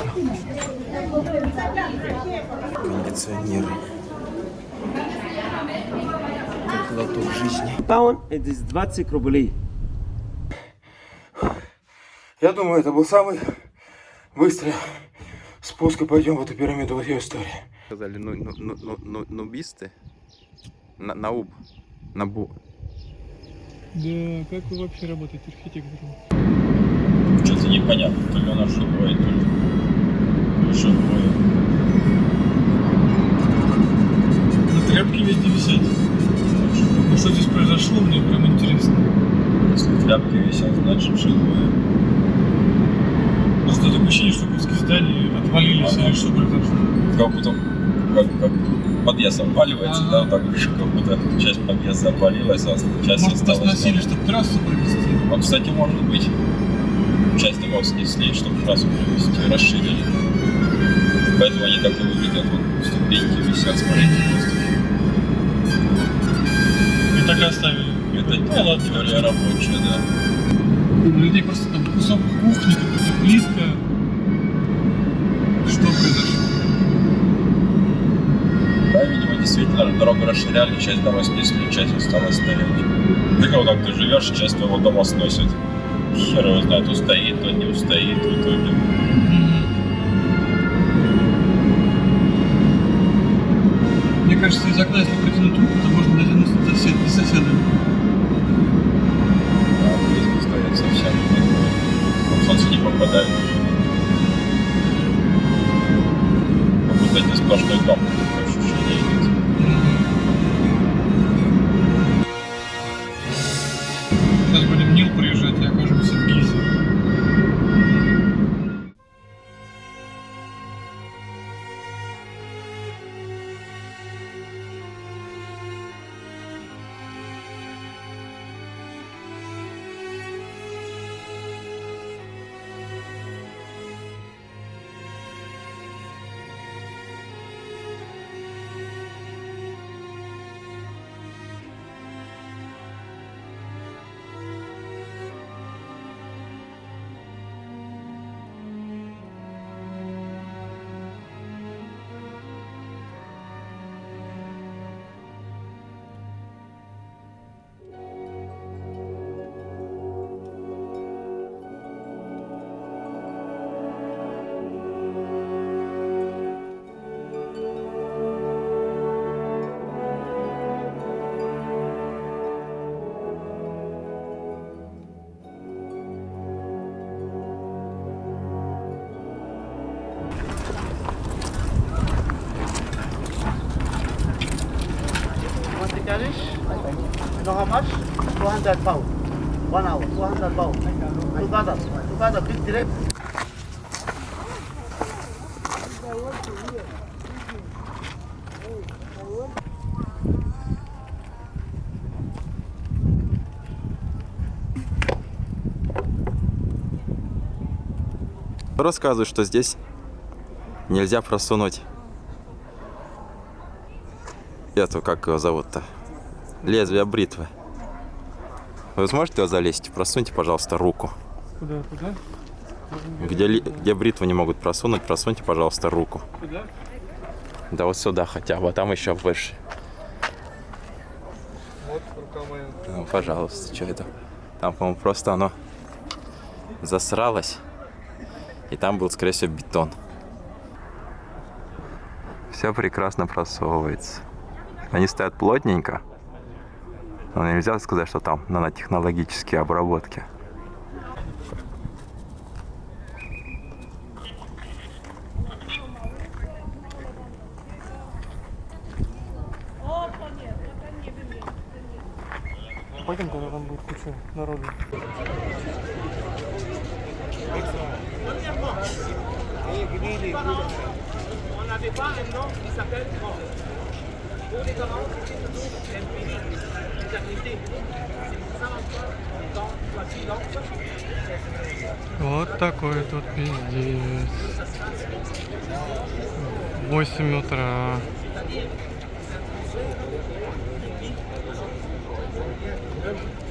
страшно. Кондиционеры. Как лоток жизни. Паун – это 20 рублей. Я думаю, это был самый быстрый спуск, и пойдем в эту пирамиду, вот ее история. Сказали, нубисты. Науб. Набу. Да, как вы вообще работаете архитектором? Что-то непонятно, то ли она живое, то ли живое. На тряпке везде висят. Ну что здесь произошло, мне прям интересно. Если тряпки висят, значит живое. Просто такое ощущение, что куски зданий отвалились или что произошло. Как будто как подъезд обваливается, да, вот так как будто часть подъезда обвалилась, а часть может, осталась. нас сносили, чтобы трассу провести? Ну, кстати, может быть. Часть домов снесли, чтобы трассу провести, расширили. Поэтому они так и выглядят. Вот ступеньки висят, смотрите, просто. И так и оставили. Это теория рабочая, да. У людей просто там кусок кухни, какая-то плитка. Что произошло? Да, видимо, действительно, дорогу расширяли, часть дома снесли, часть осталась стоять. Так вот так ты живешь, часть твоего дома сносит. Хер его знает, устоит, то не устоит в итоге. Мне кажется, из окна, если протянуть руку, то можно дотянуться до соседа. А здесь стоит совсем. Солнце не попадает. Как будто это сплошной дом, такое ощущение идет. Сейчас будем Нил проезжать и окажемся в Гизе. You know how much? 200 pounds. 1 hour, 200 pounds. Together, big direct. Рассказываю, что здесь нельзя просунуть эту, как его зовут-то, лезвие бритвы. Вы сможете туда залезть? Просуньте, пожалуйста, руку. Куда? Туда? Где бритву не могут просунуть, просуньте, пожалуйста, руку. Куда? Да вот сюда хотя бы, а там еще выше. Вот рука моя. Ну, пожалуйста, что это? Там, по-моему, просто оно засралось. И там был, скорее всего, бетон. Все прекрасно просовывается. Они стоят плотненько. Но нельзя сказать, что там нанотехнологические обработки. Пойдем, когда там будет куча народу. Вот такой тут пиздец. 8 утра.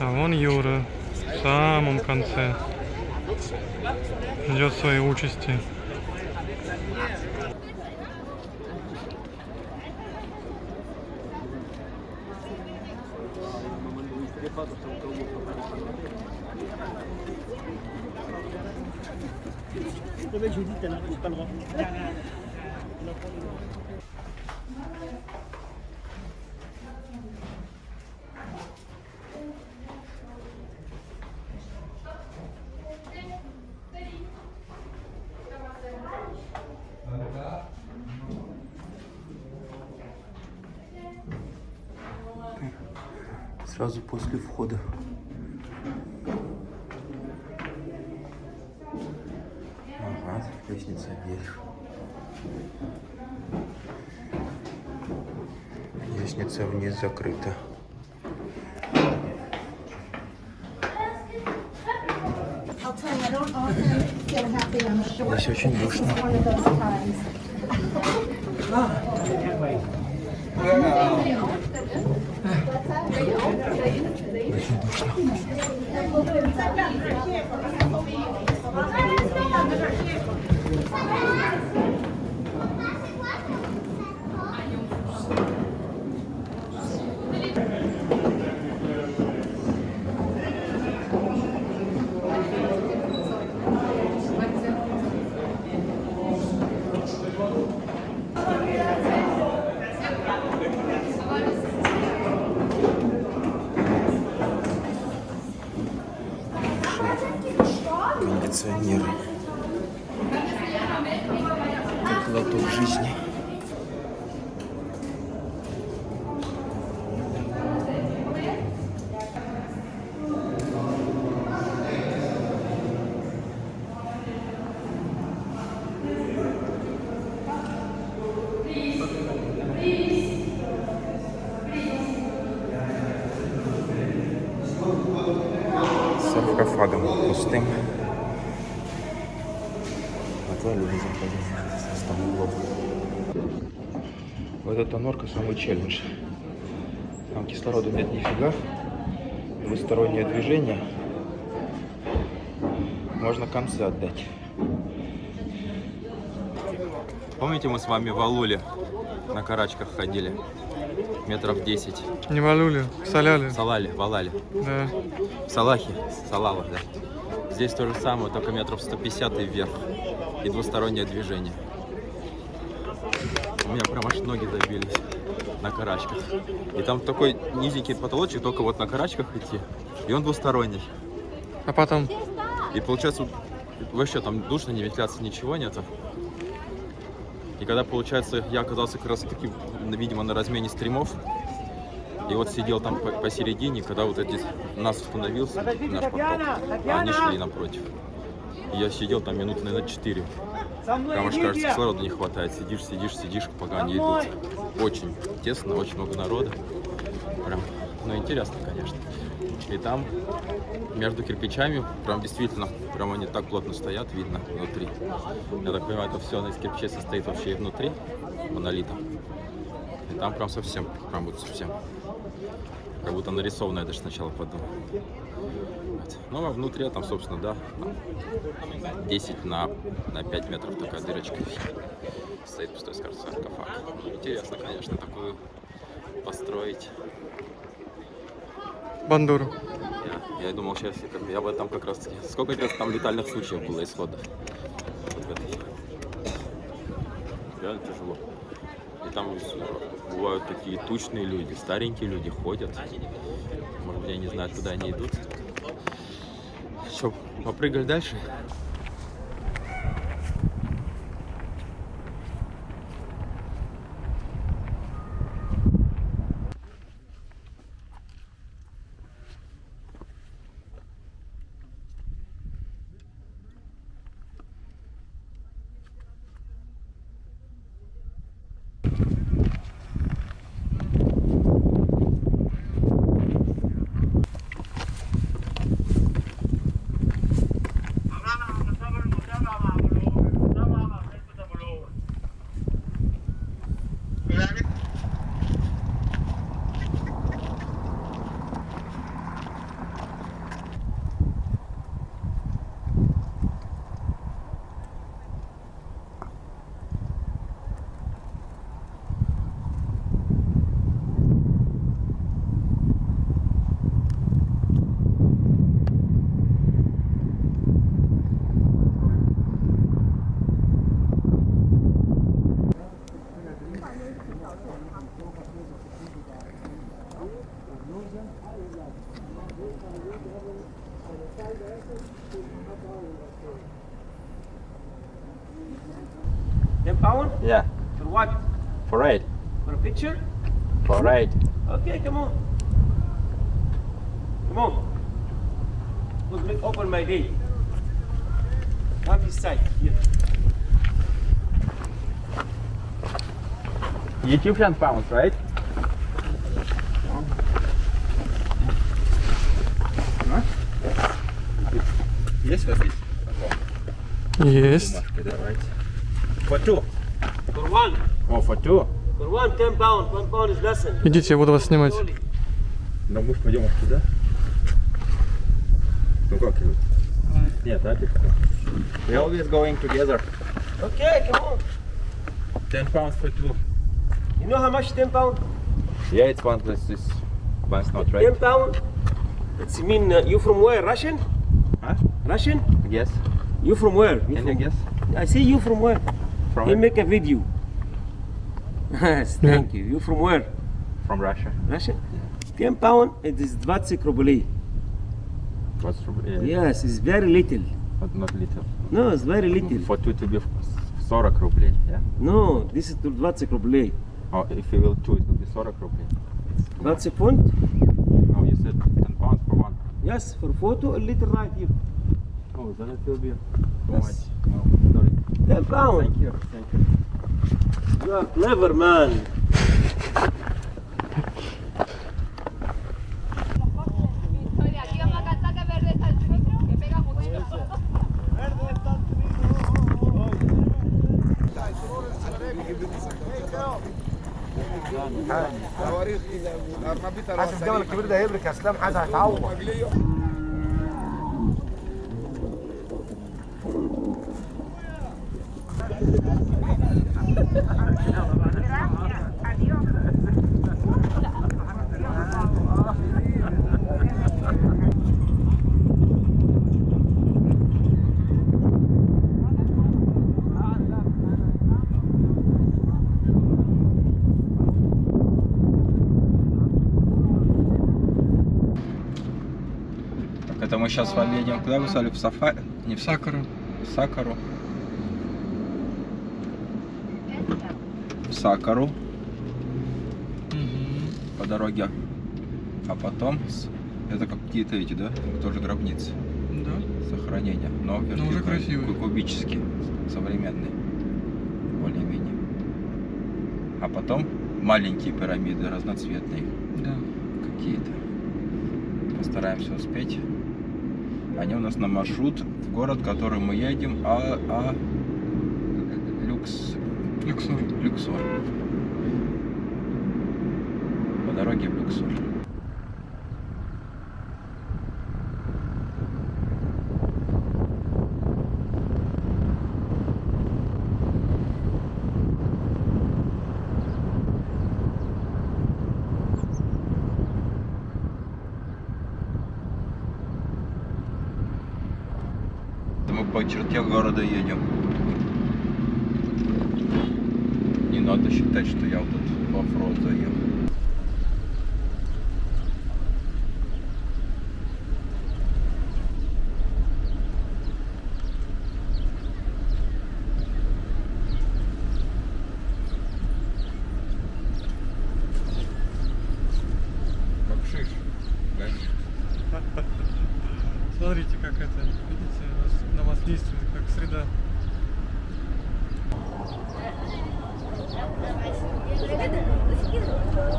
А вон Юра в самом конце ждет своей участи. Сразу после входа. Ага, лестница вверх. Лестница вниз закрыта. I'll tell you, I don't often feel happy, I'm sure. Здесь очень душно. It's one of those times. Очень душно. Кондиционеры. Как лоток жизни. Саркофагом пустым. А то люди заходят с того углом. Вот эта норка самый челлендж. Там кислорода нет нифига. Двустороннее движение. Можно концы отдать. Помните, мы с вами в Алуле на карачках ходили? Метров 10. Не валюли, соляли. Салали, валали. Да. В Салахе, Салала, да. Здесь то же самое, только метров 150 и вверх. И двустороннее движение. У меня прям аж ноги забились на карачках. И там такой низенький потолочек, только вот на карачках идти. И он двусторонний. А потом? И получается, вообще там душно, не вентиляции, ничего нету. И когда, получается, я оказался как раз таки, видимо, на размене стримов. И вот сидел там посередине, когда вот эти нас остановился, наш поток, а они шли напротив. И я сидел там минут, наверное, 4. Прям аж кажется, кислорода не хватает. Сидишь, пока они идут. Очень тесно, очень много народа. Прям, ну, интересно, конечно. И там между кирпичами, прям действительно, прям они так плотно стоят, видно внутри. Я так понимаю, это все из кирпичей состоит вообще и внутри, монолита. И там прям совсем, прям вот совсем. Как будто нарисовано, я даже сначала подумал. Вот. Ну, а внутри там, собственно, да, там 10 на 5 метров такая дырочка. Стоит пустой саркофаг. Интересно, конечно, такую построить. Бандуру. Я думал, сейчас я бы там как раз таки... Сколько там летальных случаев было, исходов? Вот в этой. Реально тяжело. И там бывают такие тучные люди, старенькие люди ходят. Может быть, они не знают, куда они идут. Что, попрыгали дальше? 10 pound? Yeah. For what? For raid. For a picture? For raid. Okay, come on. Come on. Open my day. Come this side. Here. Egyptian pounds, right? Есть вот здесь? Есть. Бумажка, давайте. For two. For one. Oh, for two. For one, 10 pound. 1 pound is lesson. Идите, я буду вас снимать. Slowly. Ну, может, пойдем аж туда? Ну как его? Нет, да, пешком. We always going together. Okay, come on. 10 pounds for two. You know how much 10 pound? Yeah, it's one plus this. One's not 10 right. pound? It's mean you from where? Russian? Huh? Russian? Yes. You from where? Can you from... guess? I say you from where? From He where? make a video. Yes, thank you. You from where? From Russia. Russia? 10 pound, it is 20 rublей. What's yeah. Yes, it's very little. But not little. No, it's very little. For two to be 40 рублей, yeah? No, this is 20 rublей. Oh, if you will two, it will be 40 рублей. 20 pound? Oh, you said 10 pounds for one. Yes, for photo, a little right here. Oh, then it will be too Yes. much. Oh, sorry. 10 pound. Thank you. Thank you. You are clever, man. Victoria, aquí vamos a cantar que verde está el filtro, que pega mucho. حاسس الجبل الكبير ده هيبرك يا اسلام، حاجه هيتعور. Это мы сейчас с вами едем куда, вы сказали, в Сафари? Не в Сакару. В Сакару. В Сакару. По дороге. А потом, это как какие-то эти, да? Тоже гробницы. Да. Сохранения. Но уже красивые. Кубические. Современные. Более-менее. А потом маленькие пирамиды, разноцветные. Да. Какие-то. Постараемся успеть. Они у нас на маршрут в город, в который мы едем, Люксор. Люксор. По дороге в Люксор. Мы по черте города едем. Не надо считать, что я вот тут в оффроуд заехал. Бакшиш. Смотрите, как это, видите, на вас действует, как среда. Gracias.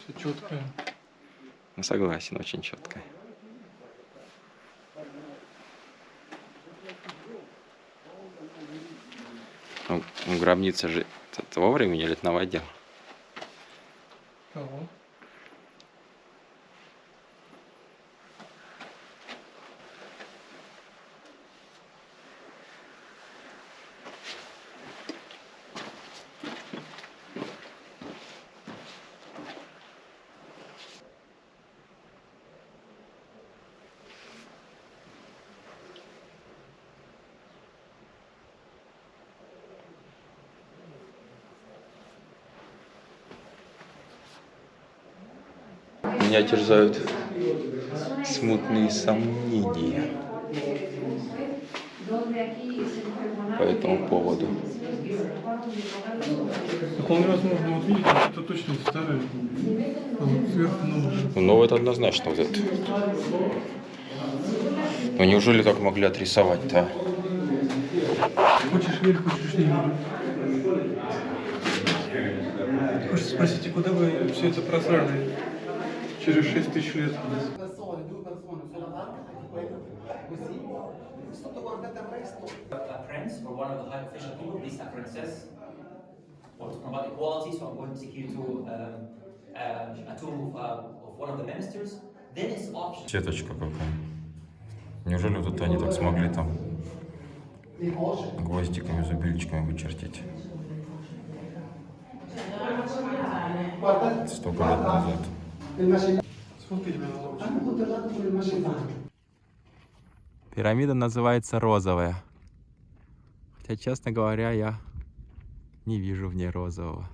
Все четкое. Ну, согласен, очень четко. Ну, гробница же того времени или новодел? Кого? Меня терзают смутные сомнения по этому поводу. Вполне возможно, вот видите, это точно старое. А вот сверху новое. Ну, это однозначно вот это. Ну, неужели так могли отрисовать-то? Хочешь верь, хочешь не верь. Хочешь спросите, куда вы все это просрали через 6 тысяч лет? A prince or one of the high official people, these are princess, or talking about equality, so I'm going to take you to a tomb of one of the ministers. Then it's optional. Сеточка какая. Неужели вот это они так смогли там гвоздиками, зубильчиками вычертить? 100 лет назад. Сфоткайте меня на лавочку. Пирамида называется розовая. Хотя, честно говоря, я не вижу в ней розового.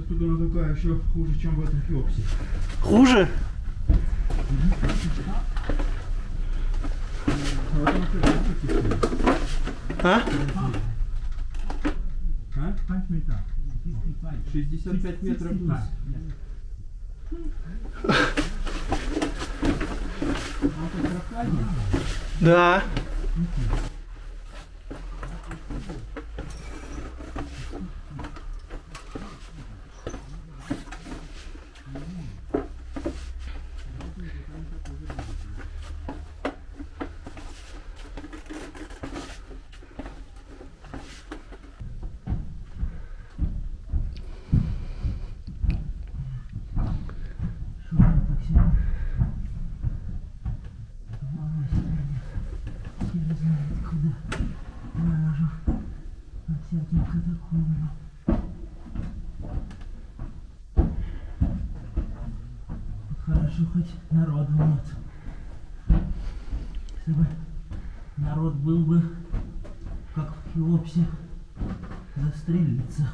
Тут она такая еще хуже, чем в этом Хеопсе. Хуже? А? 65 метров вниз. Да. Хорошо, хоть народу нет. Если бы народ был бы, как в Хеопсе, застрелиться.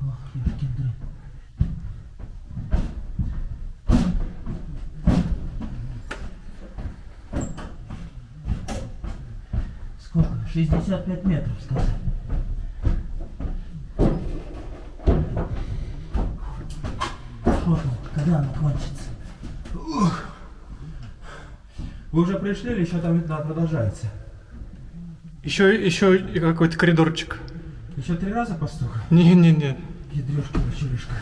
Ох, ешкин дрын. Сколько? 65 метров, сказали. Что там? Когда она кончится? Ух. Вы уже пришли или еще там продолжается? Еще какой-то коридорчик. Еще 3 раза постукал? Не. Ядрёшка, черешка.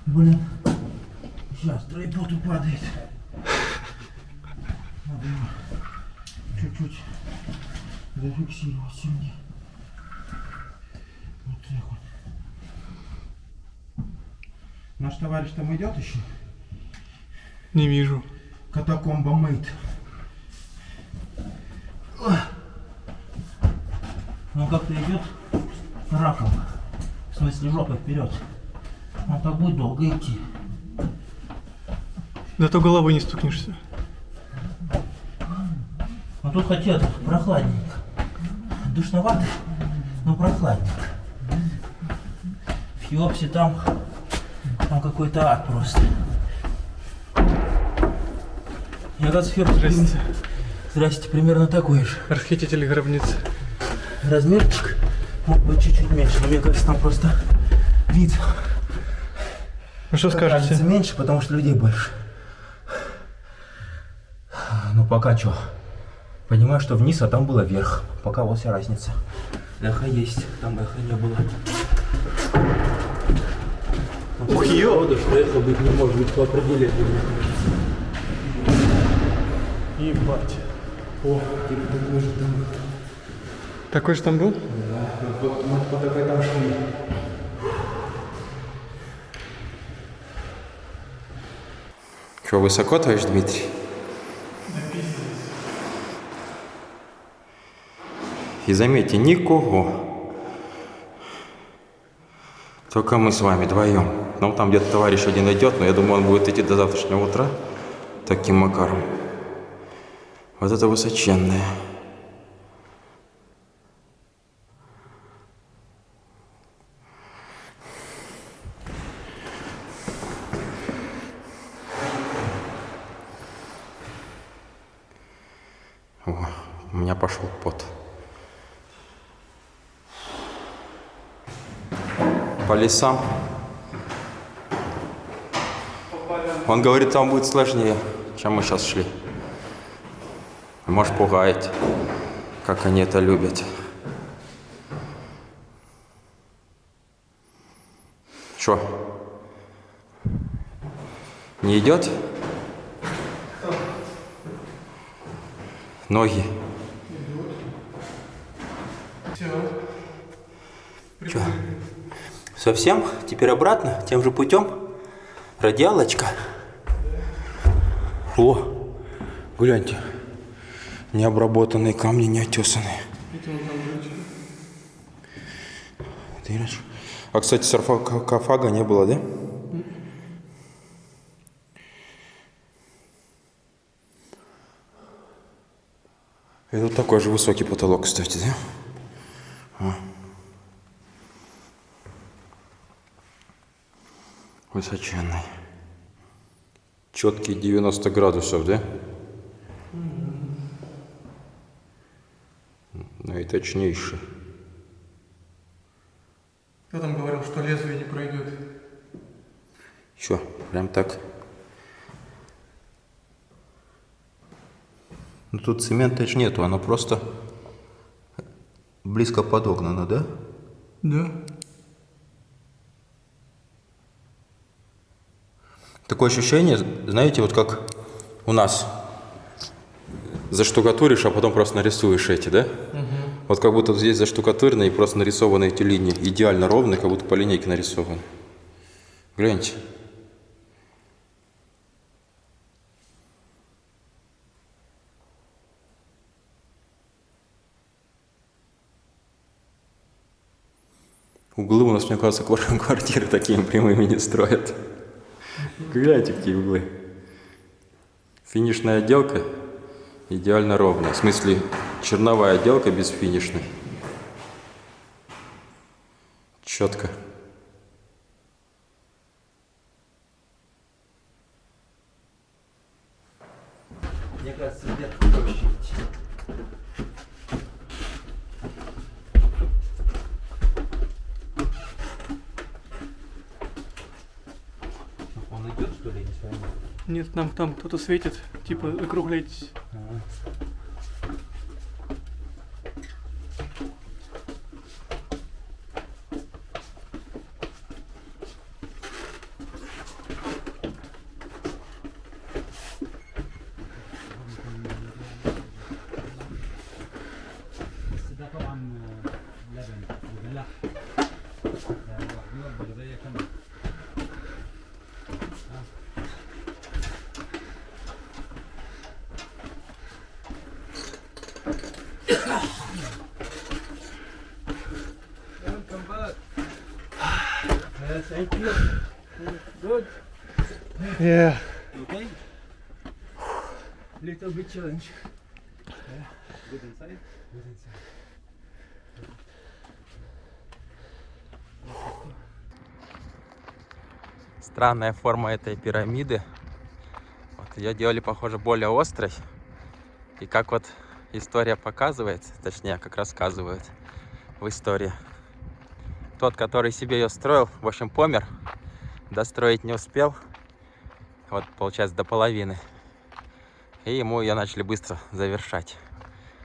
Блин. Сейчас, троепот упадает. Надо его чуть-чуть зафиксировать сильнее. Вот так вот. Наш товарищ там идет еще? Не вижу. Катакомба мейт. Он как-то идет раком. В смысле жопой вперед. Он так будет долго идти. Зато головой не стукнешься. А тут хотят прохладненько. Душновато, но прохладненько. В Хеопсе там какой-то ад просто. Я как сферу. Здрасте. Здрасте, примерно такой же. Расхититель гробницы. Размерчик мог быть чуть-чуть меньше, но мне кажется, там просто вид Ну что скажете? кажется меньше, потому что людей больше. Ну пока что. Понимаю, что вниз, а там было вверх. Пока вот вся разница. Эхо есть, там эхо не было. Ух, ё! Что эхо быть не может быть по определению. Ебать. О, типа такой же там был. Такой же там был? Да, вот по такой там шли. Что, высоко, товарищ Дмитрий? И заметьте, никого. Только мы с вами вдвоем. Ну, там где-то товарищ один идет, но я думаю, он будет идти до завтрашнего утра таким макаром. Вот это высоченное. О, у меня пошел пот. По лесам. Он говорит, там будет сложнее, чем мы сейчас шли. Может, пугает, как они это любят. Что? Не идет? Ноги. Чё? Совсем? Теперь обратно? Тем же путем? Радиалочка? О, гляньте. Необработанные камни, не отесанные. Ты видишь? А, кстати, саркофага не было, да? И тут такой же высокий потолок, кстати, да? А. Высоченный. Четкие 90 градусов, да? Ну и точнейший. Кто там говорил, что лезвие не пройдет? Чё, прям так? Ну тут цемента ж нету, оно просто близко подогнано, да? Да. Такое ощущение, знаете, вот как у нас заштукатуришь, а потом просто нарисуешь эти, да? Вот как будто здесь заштукатурены и просто нарисованы эти линии. Идеально ровные, как будто по линейке нарисованы. Гляньте. Углы у нас, мне кажется, квартиры такими прямыми не строят. Гляньте, какие углы. Финишная отделка идеально ровная. В смысле, черновая отделка без финишной. Четко. Мне кажется, вверх проще идти. Он идет, что ли, не с вами? Нет, нам там кто-то светит, типа округляйтесь. Yeah. Okay? Little bit challenge. Good inside? Good inside. Странная форма этой пирамиды. Вот ее делали, похоже, более острой. И как вот история показывает, точнее, как рассказывают в истории, тот, который себе ее строил, в общем, помер, достроить не успел, вот, получается, до половины. И ему ее начали быстро завершать.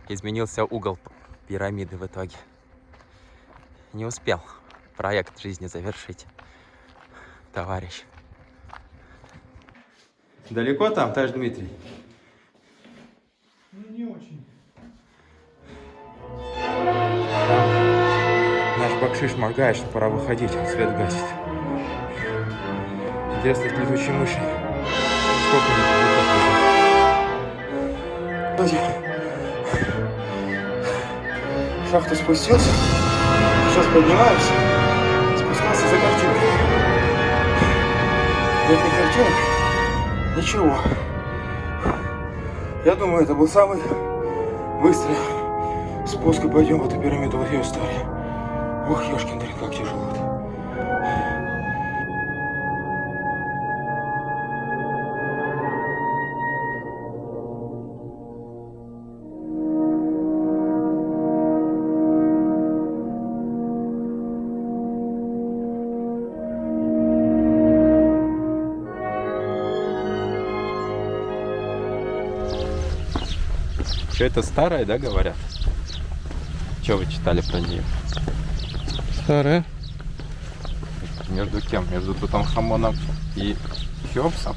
Изменился угол пирамиды в итоге. Не успел проект жизни завершить товарищ. Далеко там, товарищ Дмитрий? Ну, не очень. Наш бакшиш моргает, что пора выходить, он свет гасит. Интересно, эти летучие мыши, сколько у них будет? Шахту спустился, сейчас поднимаюсь, спускался за картинкой. Нет, не картинок, ничего. Я думаю, это был самый быстрый спуск, и пойдем в эту пирамиду, вот ее история. Ох, ёшкин дрин, как тяжело. Что это старая, да, говорят? Что вы читали про нее? Старая. Между кем? Между Тутанхамоном и Хеопсом?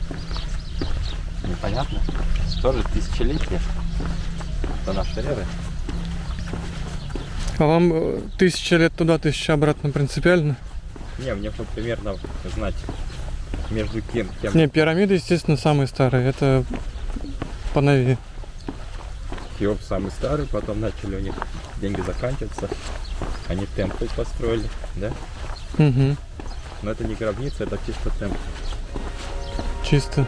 Непонятно. Тоже тысячелетие до нашей эры. А вам 1000 лет туда, 1000 обратно принципиально? Не, мне хоть примерно знать, между кем. Не, пирамиды, естественно, самые старые. Это поновее. Хеопс самый старый, потом начали у них деньги заканчиваться. Они темпл построили, да? Угу. Но это не гробница, это чисто темпл. Чисто.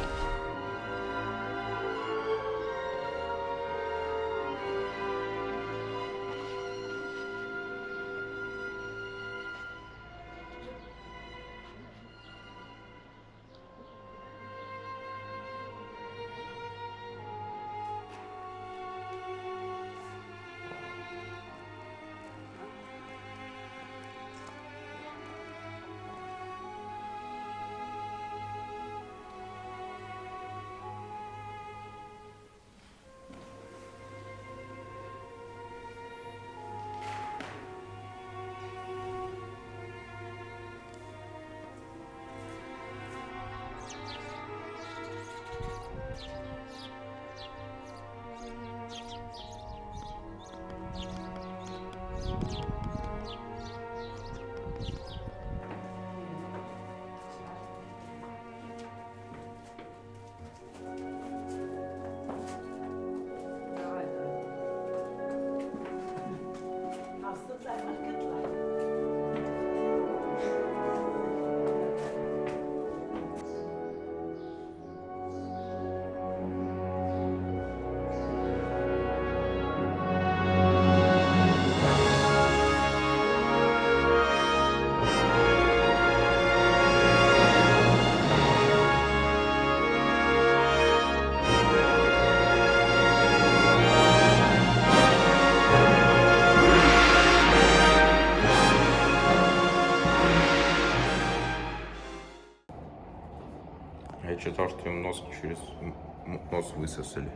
нос высосали.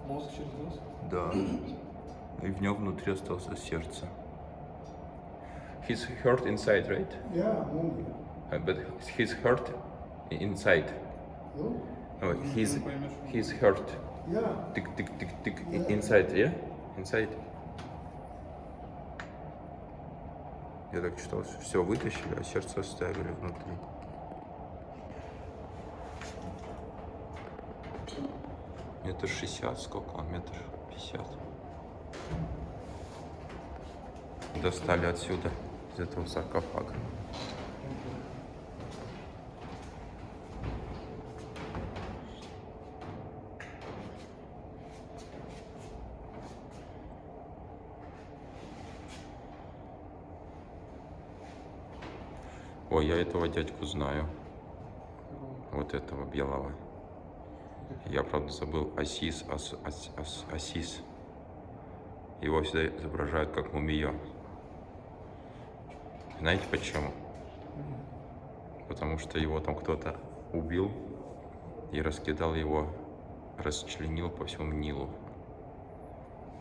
Мозг через нос? Да. И в нем внутри осталось сердце. His heart inside, right? Yeah, only. But his heart inside. No? Oh, his heart. Yeah. Tick, tick, tick, tick. Inside, yeah? Inside. Я так читал, все вытащили, а сердце оставили внутри. Метр 60, сколько он? Метр 50. Достали отсюда, из этого саркофага. Ой, я этого дядьку знаю. Вот этого белого. Я, правда, забыл Асис. Его всегда изображают как мумию. Знаете почему? Потому что его там кто-то убил и раскидал его, расчленил по всему Нилу.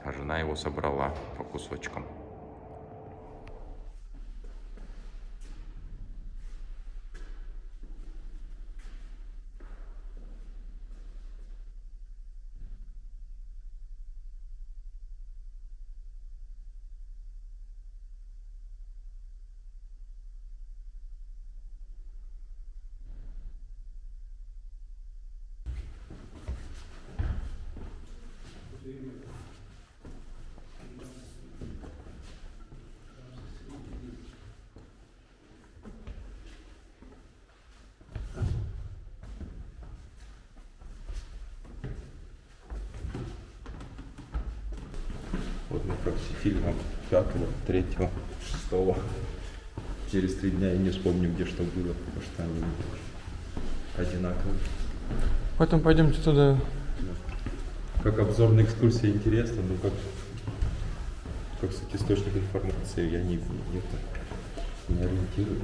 А жена его собрала по кусочкам. Вот мы просветили нам 5-го, 3-го, 6-го. Через 3 дня я не вспомню, где что было, потому что они одинаковые. Потом пойдемте туда. Как обзорная экскурсия интересно, но как источник информации я не ориентируюсь.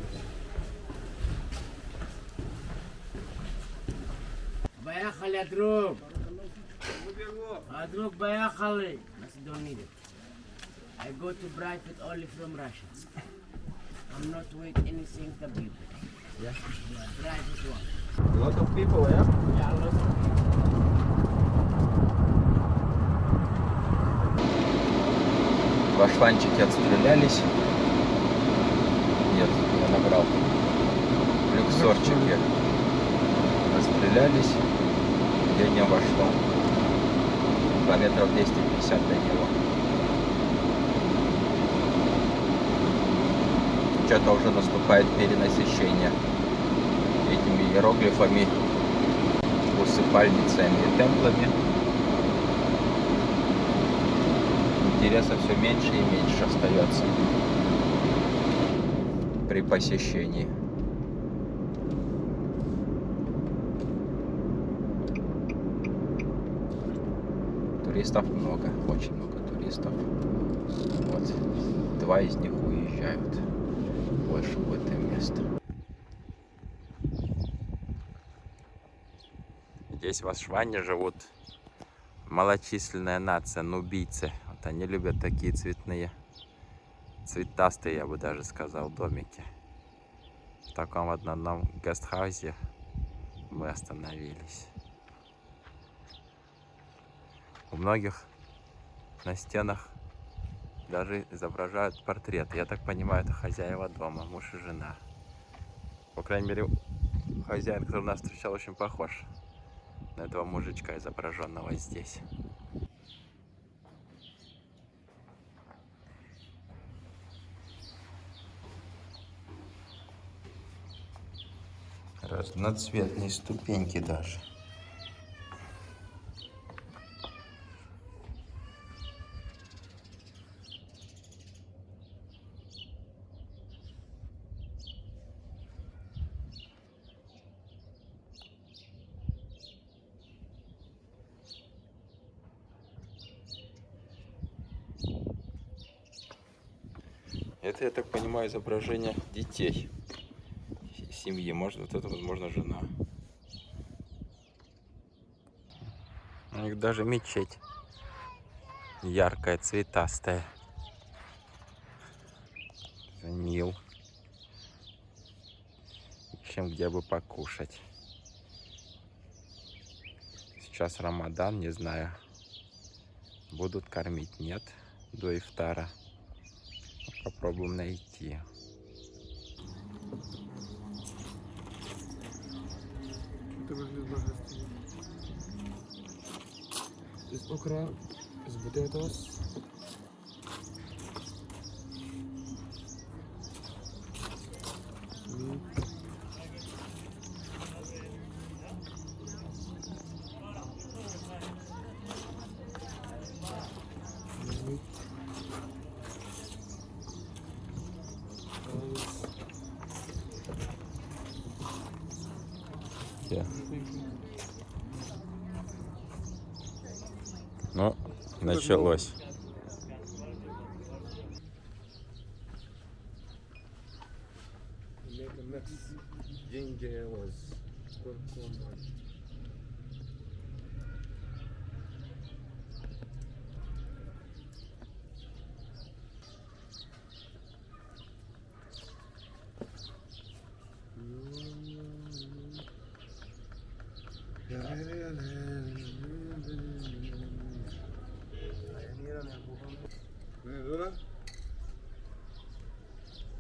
Поехали, друг. Друг, поехали. Don't need it. I go to private only from Russia. I'm not with anything to be. Yeah? Yeah, private one. A lot of people, yeah? Yeah, a lot of people. Башланчики отстрелялись. Нет, я набрал. Люксорчики отстрелялись. Я не обошло. Километров 250 до него. Что-то уже наступает перенасыщение этими иероглифами, усыпальницами и темплами. Интереса все меньше и меньше остается при посещении. Туристов много, очень много туристов. Вот. 2 из них уезжают. Больше в это место. Здесь в Ашване живут малочисленная нация, нубийцы. Вот они любят такие цветные, цветастые, я бы даже сказал, домики. В таком одном гестхаусе мы остановились. У многих на стенах даже изображают портрет. Я так понимаю, это хозяева дома, муж и жена. По крайней мере, хозяин, который нас встречал, очень похож на этого мужичка, изображенного здесь. Разноцветные ступеньки даже. Это, я так понимаю, изображение детей семьи. Может, вот это, возможно, жена. У них даже мечеть яркая, цветастая. Нил. Ищем, где бы покушать. Сейчас Рамадан, не знаю, будут кормить, нет, до ифтара. Попробуем найти. Это выглядит божественно. Здесь окра, из potatoes. Ну, началось.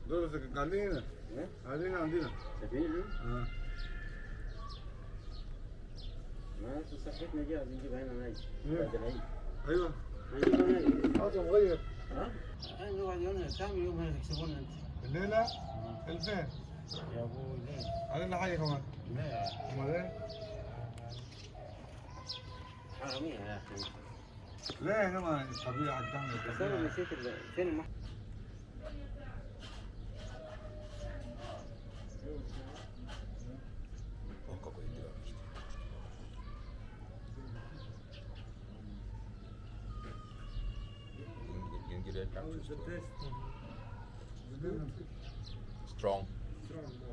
دول قاعدين هنا قاعدين عندنا ما صحتنا جاهز نجيبها هنا ناجي بعد العيد. ايوه نجيبها ناجي. هذا مغير ها؟ نقعد هنا كم يوم هنا تكسبون انت؟ الليله 2000 يا ابوي ليه؟ علينا حاجه كمان لا امال ايه؟ حرامية يا اخي. ليه هنا ما الطبيعه الدم بس انا نسيت فين المحل؟ Strong. Strong.